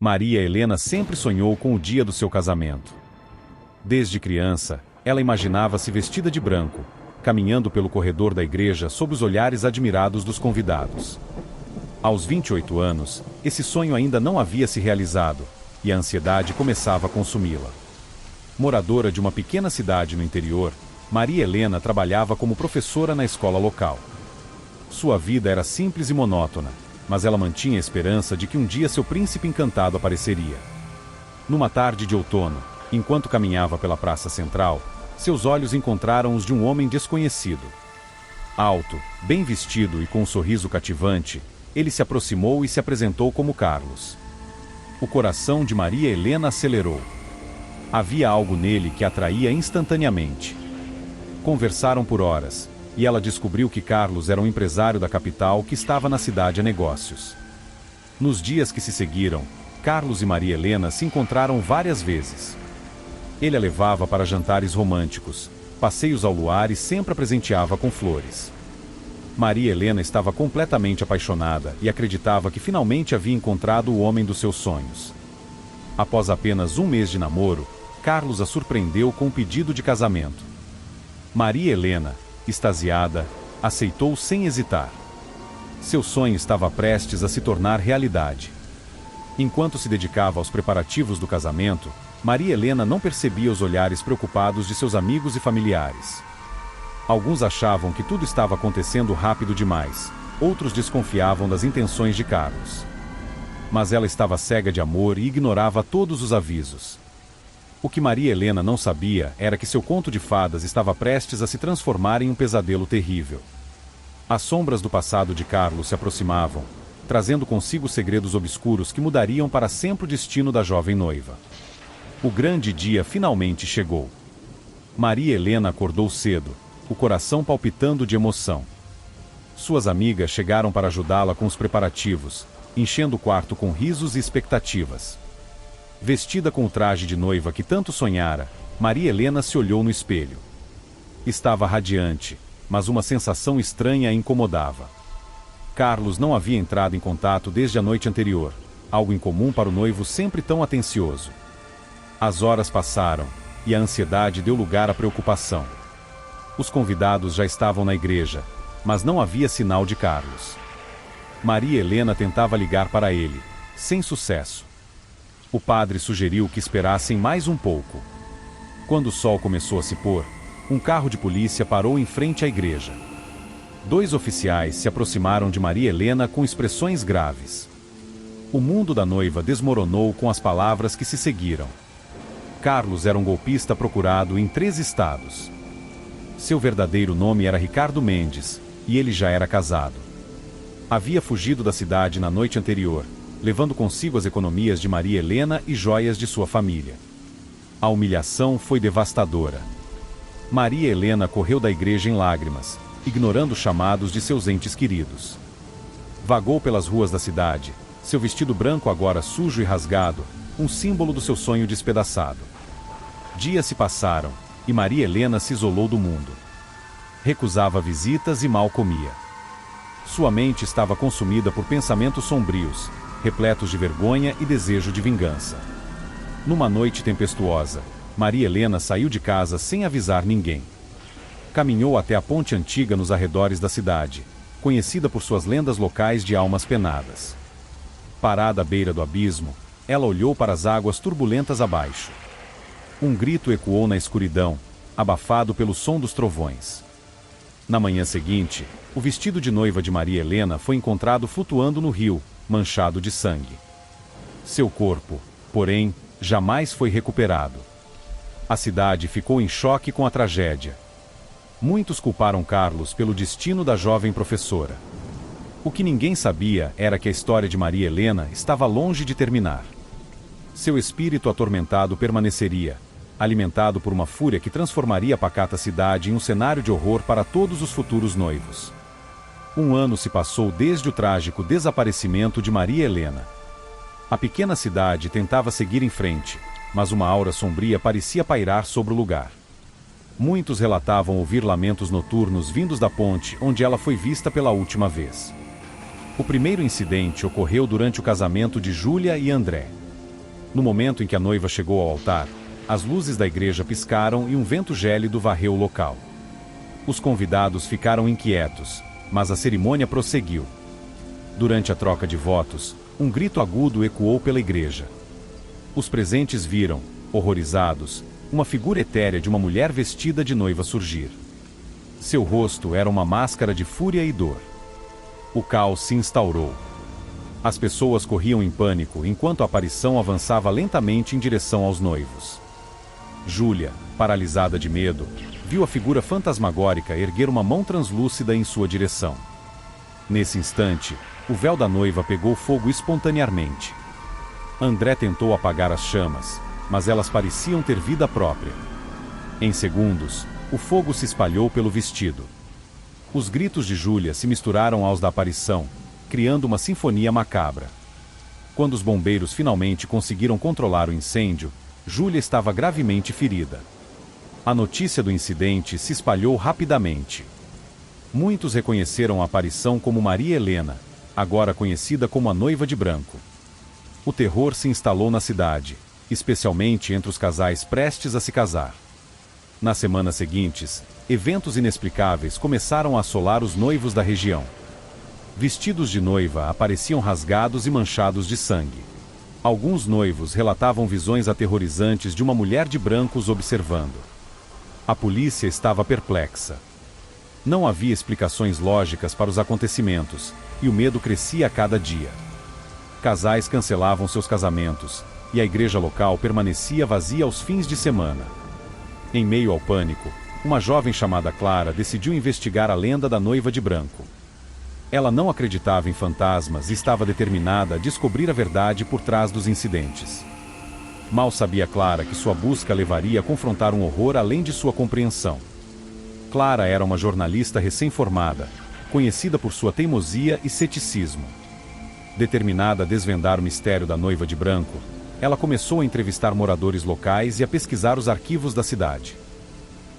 Maria Helena sempre sonhou com o dia do seu casamento. Desde criança, ela imaginava-se vestida de branco, caminhando pelo corredor da igreja sob os olhares admirados dos convidados. Aos 28 anos, esse sonho ainda não havia se realizado, e a ansiedade começava a consumi-la. Moradora de uma pequena cidade no interior, Maria Helena trabalhava como professora na escola local. Sua vida era simples e monótona, mas ela mantinha a esperança de que um dia seu príncipe encantado apareceria. Numa tarde de outono, enquanto caminhava pela praça central, seus olhos encontraram os de um homem desconhecido. Alto, bem vestido e com um sorriso cativante, ele se aproximou e se apresentou como Carlos. O coração de Maria Helena acelerou. Havia algo nele que a atraía instantaneamente. Conversaram por horas, e ela descobriu que Carlos era um empresário da capital que estava na cidade a negócios. Nos dias que se seguiram, Carlos e Maria Helena se encontraram várias vezes. Ele a levava para jantares românticos, passeios ao luar e sempre a presenteava com flores. Maria Helena estava completamente apaixonada e acreditava que finalmente havia encontrado o homem dos seus sonhos. Após apenas um mês de namoro, Carlos a surpreendeu com um pedido de casamento. Maria Helena, extasiada, aceitou sem hesitar. Seu sonho estava prestes a se tornar realidade. Enquanto se dedicava aos preparativos do casamento, Maria Helena não percebia os olhares preocupados de seus amigos e familiares. Alguns achavam que tudo estava acontecendo rápido demais, outros desconfiavam das intenções de Carlos. Mas ela estava cega de amor e ignorava todos os avisos. O que Maria Helena não sabia era que seu conto de fadas estava prestes a se transformar em um pesadelo terrível. As sombras do passado de Carlos se aproximavam, trazendo consigo segredos obscuros que mudariam para sempre o destino da jovem noiva. O grande dia finalmente chegou. Maria Helena acordou cedo, o coração palpitando de emoção. Suas amigas chegaram para ajudá-la com os preparativos, enchendo o quarto com risos e expectativas. Vestida com o traje de noiva que tanto sonhara, Maria Helena se olhou no espelho. Estava radiante, mas uma sensação estranha a incomodava. Carlos não havia entrado em contato desde a noite anterior, algo incomum para o noivo sempre tão atencioso. As horas passaram, e a ansiedade deu lugar à preocupação. Os convidados já estavam na igreja, mas não havia sinal de Carlos. Maria Helena tentava ligar para ele, sem sucesso. O padre sugeriu que esperassem mais um pouco. Quando o sol começou a se pôr, um carro de polícia parou em frente à igreja. 2 oficiais se aproximaram de Maria Helena com expressões graves. O mundo da noiva desmoronou com as palavras que se seguiram. Carlos era um golpista procurado em 3 estados. Seu verdadeiro nome era Ricardo Mendes, e ele já era casado. Havia fugido da cidade na noite anterior, levando consigo as economias de Maria Helena e joias de sua família. A humilhação foi devastadora. Maria Helena correu da igreja em lágrimas, ignorando os chamados de seus entes queridos. Vagou pelas ruas da cidade, seu vestido branco agora sujo e rasgado, um símbolo do seu sonho despedaçado. Dias se passaram, e Maria Helena se isolou do mundo. Recusava visitas e mal comia. Sua mente estava consumida por pensamentos sombrios, repletos de vergonha e desejo de vingança. Numa noite tempestuosa, Maria Helena saiu de casa sem avisar ninguém. Caminhou até a ponte antiga nos arredores da cidade, conhecida por suas lendas locais de almas penadas. Parada à beira do abismo, ela olhou para as águas turbulentas abaixo. Um grito ecoou na escuridão, abafado pelo som dos trovões. Na manhã seguinte, o vestido de noiva de Maria Helena foi encontrado flutuando no rio, manchado de sangue. Seu corpo, porém, jamais foi recuperado. A cidade ficou em choque com a tragédia. Muitos culparam Carlos pelo destino da jovem professora. O que ninguém sabia era que a história de Maria Helena estava longe de terminar. Seu espírito atormentado permaneceria, alimentado por uma fúria que transformaria a pacata cidade em um cenário de horror para todos os futuros noivos. 1 ano se passou desde o trágico desaparecimento de Maria Helena. A pequena cidade tentava seguir em frente, mas uma aura sombria parecia pairar sobre o lugar. Muitos relatavam ouvir lamentos noturnos vindos da ponte onde ela foi vista pela última vez. O primeiro incidente ocorreu durante o casamento de Júlia e André. No momento em que a noiva chegou ao altar, as luzes da igreja piscaram e um vento gélido varreu o local. Os convidados ficaram inquietos, mas a cerimônia prosseguiu. Durante a troca de votos, um grito agudo ecoou pela igreja. Os presentes viram, horrorizados, uma figura etérea de uma mulher vestida de noiva surgir. Seu rosto era uma máscara de fúria e dor. O caos se instaurou. As pessoas corriam em pânico enquanto a aparição avançava lentamente em direção aos noivos. Júlia, paralisada de medo, viu a figura fantasmagórica erguer uma mão translúcida em sua direção. Nesse instante, o véu da noiva pegou fogo espontaneamente. André tentou apagar as chamas, mas elas pareciam ter vida própria. Em segundos, o fogo se espalhou pelo vestido. Os gritos de Júlia se misturaram aos da aparição, criando uma sinfonia macabra. Quando os bombeiros finalmente conseguiram controlar o incêndio, Júlia estava gravemente ferida. A notícia do incidente se espalhou rapidamente. Muitos reconheceram a aparição como Maria Helena, agora conhecida como a Noiva de Branco. O terror se instalou na cidade, especialmente entre os casais prestes a se casar. Nas semanas seguintes, eventos inexplicáveis começaram a assolar os noivos da região. Vestidos de noiva apareciam rasgados e manchados de sangue. Alguns noivos relatavam visões aterrorizantes de uma mulher de branco os observando. A polícia estava perplexa. Não havia explicações lógicas para os acontecimentos, e o medo crescia a cada dia. Casais cancelavam seus casamentos, e a igreja local permanecia vazia aos fins de semana. Em meio ao pânico, uma jovem chamada Clara decidiu investigar a lenda da Noiva de Branco. Ela não acreditava em fantasmas e estava determinada a descobrir a verdade por trás dos incidentes. Mal sabia Clara que sua busca levaria a confrontar um horror além de sua compreensão. Clara era uma jornalista recém-formada, conhecida por sua teimosia e ceticismo. Determinada a desvendar o mistério da Noiva de Branco, ela começou a entrevistar moradores locais e a pesquisar os arquivos da cidade.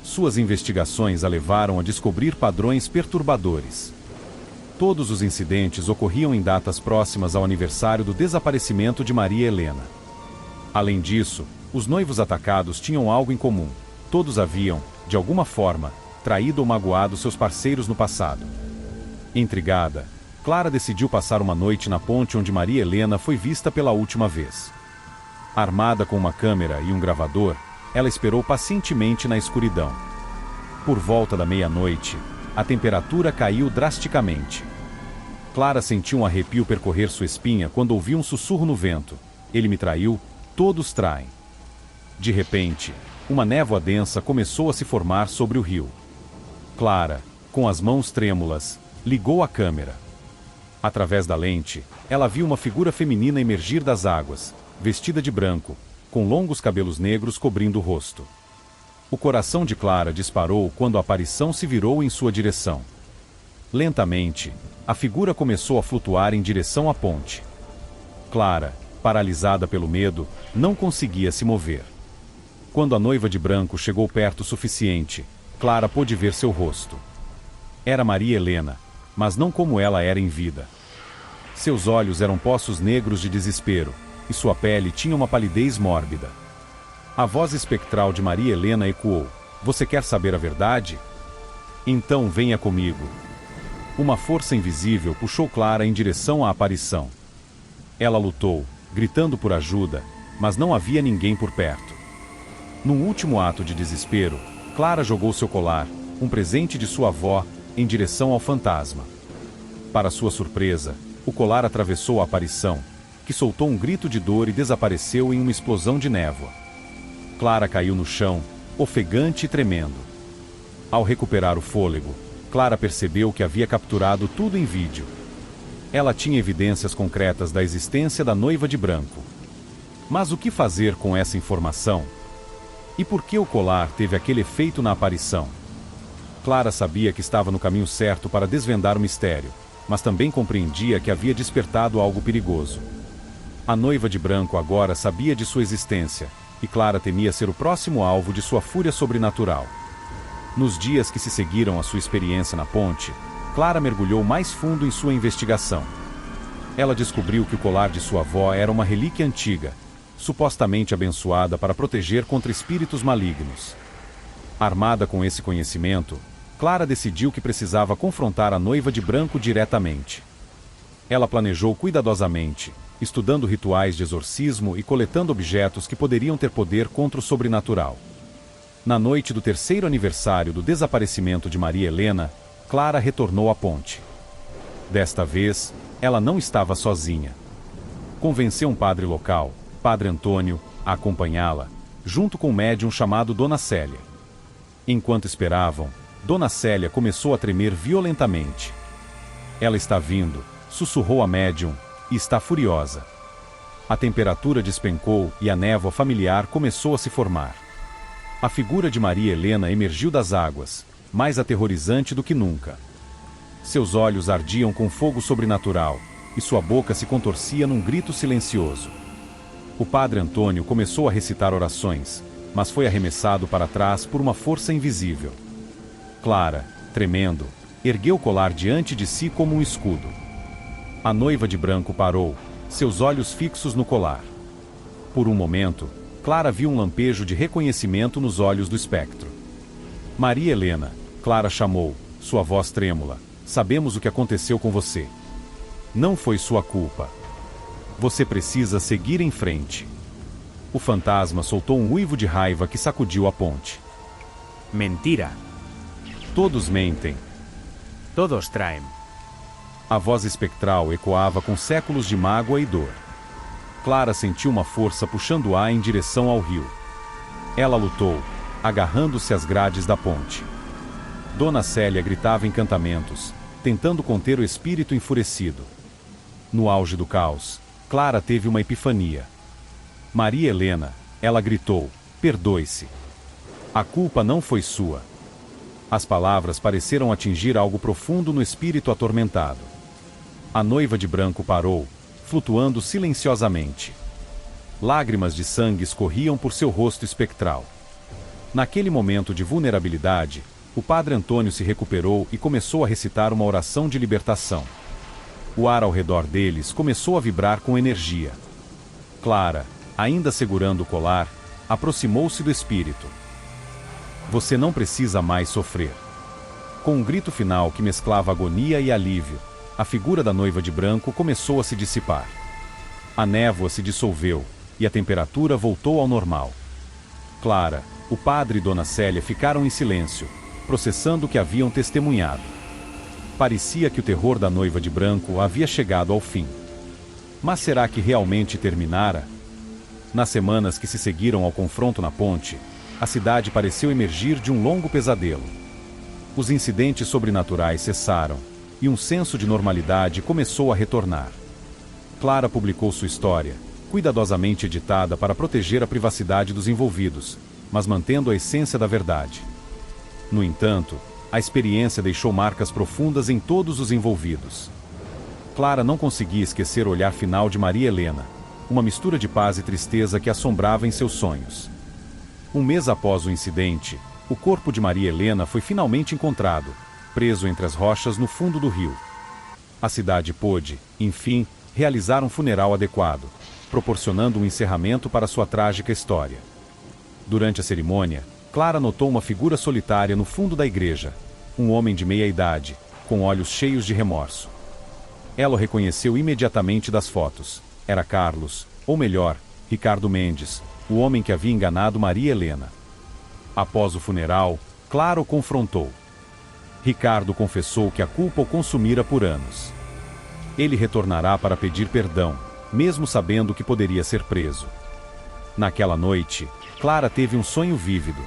Suas investigações a levaram a descobrir padrões perturbadores. Todos os incidentes ocorriam em datas próximas ao aniversário do desaparecimento de Maria Helena. Além disso, os noivos atacados tinham algo em comum. Todos haviam, de alguma forma, traído ou magoado seus parceiros no passado. Intrigada, Clara decidiu passar uma noite na ponte onde Maria Helena foi vista pela última vez. Armada com uma câmera e um gravador, ela esperou pacientemente na escuridão. Por volta da meia-noite, a temperatura caiu drasticamente. Clara sentiu um arrepio percorrer sua espinha quando ouviu um sussurro no vento. Ele me traiu, todos traem. De repente, uma névoa densa começou a se formar sobre o rio. Clara, com as mãos trêmulas, ligou a câmera. Através da lente, ela viu uma figura feminina emergir das águas, vestida de branco, com longos cabelos negros cobrindo o rosto. O coração de Clara disparou quando a aparição se virou em sua direção. Lentamente, a figura começou a flutuar em direção à ponte. Clara, paralisada pelo medo, não conseguia se mover. Quando a Noiva de Branco chegou perto o suficiente, Clara pôde ver seu rosto. Era Maria Helena, mas não como ela era em vida. Seus olhos eram poços negros de desespero, e sua pele tinha uma palidez mórbida. A voz espectral de Maria Helena ecoou: "Você quer saber a verdade? Então venha comigo." Uma força invisível puxou Clara em direção à aparição. Ela lutou, gritando por ajuda, mas não havia ninguém por perto. Num último ato de desespero, Clara jogou seu colar, um presente de sua avó, em direção ao fantasma. Para sua surpresa, o colar atravessou a aparição, que soltou um grito de dor e desapareceu em uma explosão de névoa. Clara caiu no chão, ofegante e tremendo. Ao recuperar o fôlego, Clara percebeu que havia capturado tudo em vídeo. Ela tinha evidências concretas da existência da Noiva de Branco. Mas o que fazer com essa informação? E por que o colar teve aquele efeito na aparição? Clara sabia que estava no caminho certo para desvendar o mistério, mas também compreendia que havia despertado algo perigoso. A Noiva de Branco agora sabia de sua existência, e Clara temia ser o próximo alvo de sua fúria sobrenatural. Nos dias que se seguiram à sua experiência na ponte, Clara mergulhou mais fundo em sua investigação. Ela descobriu que o colar de sua avó era uma relíquia antiga, supostamente abençoada para proteger contra espíritos malignos. Armada com esse conhecimento, Clara decidiu que precisava confrontar a noiva de branco diretamente. Ela planejou cuidadosamente, estudando rituais de exorcismo e coletando objetos que poderiam ter poder contra o sobrenatural. Na noite do 3º aniversário do desaparecimento de Maria Helena, Clara retornou à ponte. Desta vez, ela não estava sozinha. Convenceu um padre local, Padre Antônio, a acompanhá-la, junto com um médium chamado Dona Célia. Enquanto esperavam, Dona Célia começou a tremer violentamente. Ela está vindo, sussurrou a médium, e está furiosa. A temperatura despencou e a névoa familiar começou a se formar. A figura de Maria Helena emergiu das águas, mais aterrorizante do que nunca. Seus olhos ardiam com fogo sobrenatural, e sua boca se contorcia num grito silencioso. O padre Antônio começou a recitar orações, mas foi arremessado para trás por uma força invisível. Clara, tremendo, ergueu o colar diante de si como um escudo. A noiva de branco parou, seus olhos fixos no colar. Por um momento, Clara viu um lampejo de reconhecimento nos olhos do espectro. Maria Helena, Clara chamou, sua voz trêmula. Sabemos o que aconteceu com você. Não foi sua culpa. Você precisa seguir em frente. O fantasma soltou um uivo de raiva que sacudiu a ponte. Mentira. Todos mentem. Todos traem. A voz espectral ecoava com séculos de mágoa e dor. Clara sentiu uma força puxando-a em direção ao rio. Ela lutou, agarrando-se às grades da ponte. Dona Célia gritava encantamentos, tentando conter o espírito enfurecido. No auge do caos, Clara teve uma epifania. Maria Helena, ela gritou, perdoe-se. A culpa não foi sua. As palavras pareceram atingir algo profundo no espírito atormentado. A noiva de branco parou, flutuando silenciosamente. Lágrimas de sangue escorriam por seu rosto espectral. Naquele momento de vulnerabilidade, o padre Antônio se recuperou e começou a recitar uma oração de libertação. O ar ao redor deles começou a vibrar com energia. Clara, ainda segurando o colar, aproximou-se do espírito. Você não precisa mais sofrer. Com um grito final que mesclava agonia e alívio, a figura da noiva de branco começou a se dissipar. A névoa se dissolveu e a temperatura voltou ao normal. Clara, o padre e Dona Célia ficaram em silêncio, processando o que haviam testemunhado. Parecia que o terror da noiva de branco havia chegado ao fim. Mas será que realmente terminara? Nas semanas que se seguiram ao confronto na ponte, a cidade pareceu emergir de um longo pesadelo. Os incidentes sobrenaturais cessaram, e um senso de normalidade começou a retornar. Clara publicou sua história, cuidadosamente editada para proteger a privacidade dos envolvidos, mas mantendo a essência da verdade. No entanto, a experiência deixou marcas profundas em todos os envolvidos. Clara não conseguia esquecer o olhar final de Maria Helena, uma mistura de paz e tristeza que assombrava em seus sonhos. Um mês após o incidente, o corpo de Maria Helena foi finalmente encontrado, preso entre as rochas no fundo do rio. A cidade pôde, enfim, realizar um funeral adequado, proporcionando um encerramento para sua trágica história. Durante a cerimônia, Clara notou uma figura solitária no fundo da igreja, um homem de meia idade, com olhos cheios de remorso. Ela o reconheceu imediatamente das fotos. Era Carlos, ou melhor, Ricardo Mendes, o homem que havia enganado Maria Helena. Após o funeral, Clara o confrontou. Ricardo confessou que a culpa o consumira por anos. Ele retornará para pedir perdão, mesmo sabendo que poderia ser preso. Naquela noite, Clara teve um sonho vívido.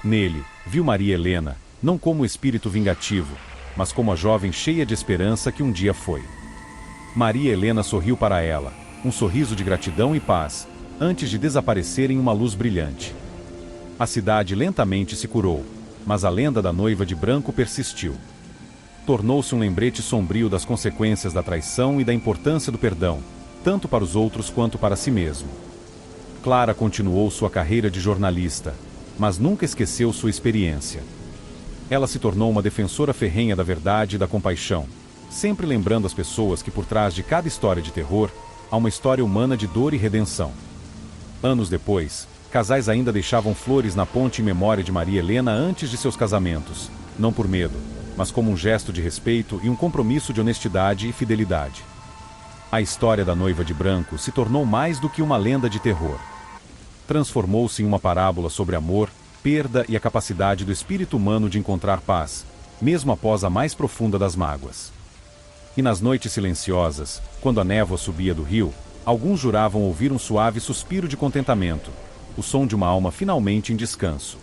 Nele, viu Maria Helena, não como o espírito vingativo, mas como a jovem cheia de esperança que um dia foi. Maria Helena sorriu para ela, um sorriso de gratidão e paz, antes de desaparecer em uma luz brilhante. A cidade lentamente se curou, mas a lenda da noiva de branco persistiu. Tornou-se um lembrete sombrio das consequências da traição e da importância do perdão, tanto para os outros quanto para si mesmo. Clara continuou sua carreira de jornalista, mas nunca esqueceu sua experiência. Ela se tornou uma defensora ferrenha da verdade e da compaixão, sempre lembrando as pessoas que por trás de cada história de terror, há uma história humana de dor e redenção. Anos depois, casais ainda deixavam flores na ponte em memória de Maria Helena antes de seus casamentos, não por medo, mas como um gesto de respeito e um compromisso de honestidade e fidelidade. A história da noiva de branco se tornou mais do que uma lenda de terror. Transformou-se em uma parábola sobre amor, perda e a capacidade do espírito humano de encontrar paz, mesmo após a mais profunda das mágoas. E nas noites silenciosas, quando a névoa subia do rio, alguns juravam ouvir um suave suspiro de contentamento, o som de uma alma finalmente em descanso.